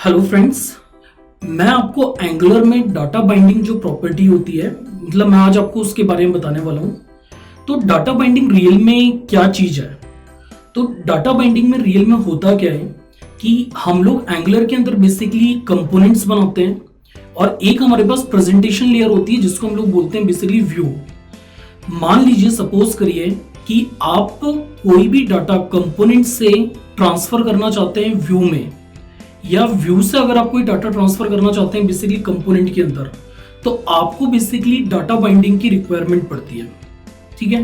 Hello friends, मैं आपको angular में डाटा बाइंडिंग जो प्रॉपर्टी होती है, मतलब मैं आज आपको उसके बारे में बताने वाला हूँ। तो डाटा बाइंडिंग रियल में क्या चीज़ है? तो डाटा बाइंडिंग में रियल में होता क्या है कि हम लोग एंगुलर के अंदर बेसिकली कंपोनेंट्स बनाते हैं और एक हमारे पास प्रेजेंटेशन लेयर होती है जिसको हम लोग बोलते हैं बेसिकली व्यू। मान लीजिए, सपोज करिए कि आप कोई भी डाटा कंपोनेंट से ट्रांसफर करना चाहते हैं व्यू में, या व्यू से अगर आप कोई डाटा ट्रांसफर करना चाहते हैं बेसिकली कंपोनेंट के अंदर, तो आपको बेसिकली डाटा बाइंडिंग की रिक्वायरमेंट पड़ती है। ठीक है,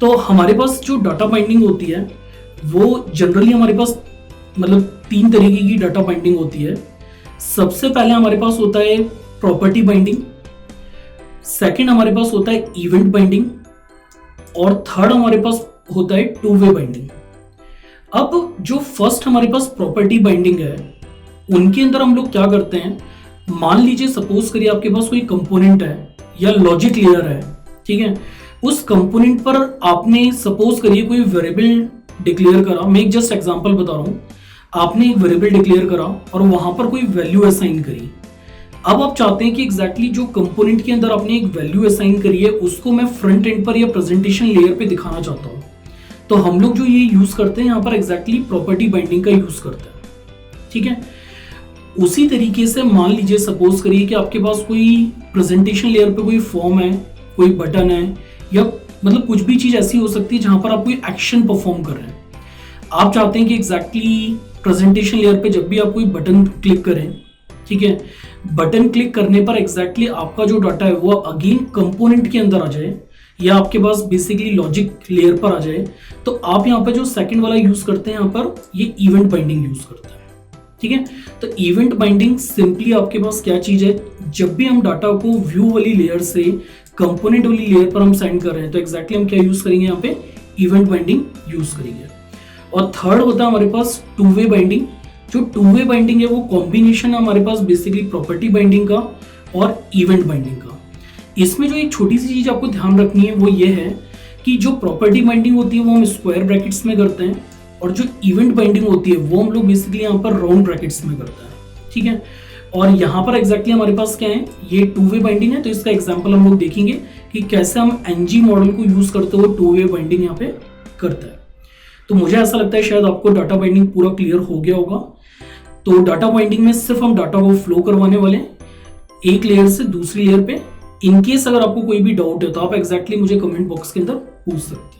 तो हमारे पास जो डाटा बाइंडिंग होती है वो जनरली हमारे पास मतलब तीन तरीके की डाटा बाइंडिंग होती है। सबसे पहले हमारे पास होता है प्रॉपर्टी बाइंडिंग, सेकंड हमारे पास होता है इवेंट बाइंडिंग, और थर्ड हमारे पास होता है टू वे बाइंडिंग। अब जो फर्स्ट हमारे पास प्रॉपर्टी बाइंडिंग है, उनके अंदर हम लोग क्या करते हैं, मान लीजिए सपोज करिए आपके पास कोई कंपोनेंट है या लॉजिक लेयर है। ठीक है, उस कंपोनेंट पर आपने सपोज करिए कोई वेरिएबल डिक्लेयर करा। मैं एक जस्ट एग्जांपल बता रहा हूं, आपने एक वेरिएबल डिक्लेयर करा और वहां पर कोई वैल्यू असाइन करी। अब आप चाहते हैं कि एग्जैक्टली जो कंपोनेंट के अंदर आपने एक वैल्यू असाइन करी है उसको मैं फ्रंट एंड पर या प्रेजेंटेशन लेयर पे दिखाना चाहता हूं। तो हम लोग जो ये यूज करते हैं यहाँ पर एग्जैक्टली प्रॉपर्टी बाइंडिंग का यूज करते हैं। ठीक है, उसी तरीके से मान लीजिए सपोज करिए कि आपके पास कोई प्रेजेंटेशन लेयर पे कोई फॉर्म है, कोई बटन है, या मतलब कुछ भी चीज ऐसी हो सकती है जहां पर आप कोई एक्शन परफॉर्म कर रहे हैं। आप चाहते हैं कि एग्जैक्टली प्रेजेंटेशन लेयर पे जब भी आप कोई बटन क्लिक करें, ठीक है, बटन क्लिक करने पर एग्जैक्टली आपका जो डाटा है वो अगेन कंपोनेंट के अंदर आ जाए या आपके पास बेसिकली लॉजिक लेयर पर आ जाए। तो आप यहाँ पे जो सेकंड वाला यूज करते हैं, यहाँ पर ये इवेंट बाइंडिंग यूज करते हैं। ठीक है, तो इवेंट बाइंडिंग सिंपली आपके पास क्या चीज है, जब भी हम डाटा को व्यू वाली लेयर से कंपोनेंट वाली लेयर पर हम सेंड कर रहे हैं तो एग्जैक्टली हम क्या यूज करेंगे, यहाँ पे इवेंट बाइंडिंग यूज करेंगे। और थर्ड होता है हमारे पास टू वे बाइंडिंग। जो टू वे बाइंडिंग है वो कॉम्बिनेशन है हमारे पास बेसिकली प्रॉपर्टी बाइंडिंग का और इवेंट बाइंडिंग का। इसमें जो एक छोटी सी चीज आपको ध्यान रखनी है वो ये है कि जो प्रॉपर्टी बाइंडिंग होती है वो हम स्क्वायर ब्रैकेट्स में करते हैं, और जो इवेंट बाइंडिंग होती है वो हम लोग बेसिकली यहाँ पर राउंड ब्रैकेट्स में करते हैं। ठीक है, और यहाँ पर एग्जैक्टली हमारे पास क्या है, ये टू वे बाइंडिंग है। तो इसका एग्जांपल हम लोग देखेंगे कि कैसे हम एनजी मॉडल को यूज करते हुए टू वे बाइंडिंग यहाँ पे करते हैं। तो मुझे ऐसा लगता है शायद आपको डाटा बाइंडिंग पूरा क्लियर हो गया होगा। तो डाटा बाइंडिंग में सिर्फ हम डाटा को फ्लो करवाने वाले हैं एक लेयर से दूसरी लेयर पे। इनकेस अगर आपको कोई भी डाउट है तो आप एग्जैक्टली मुझे कमेंट बॉक्स के अंदर पूछ सकते हैं।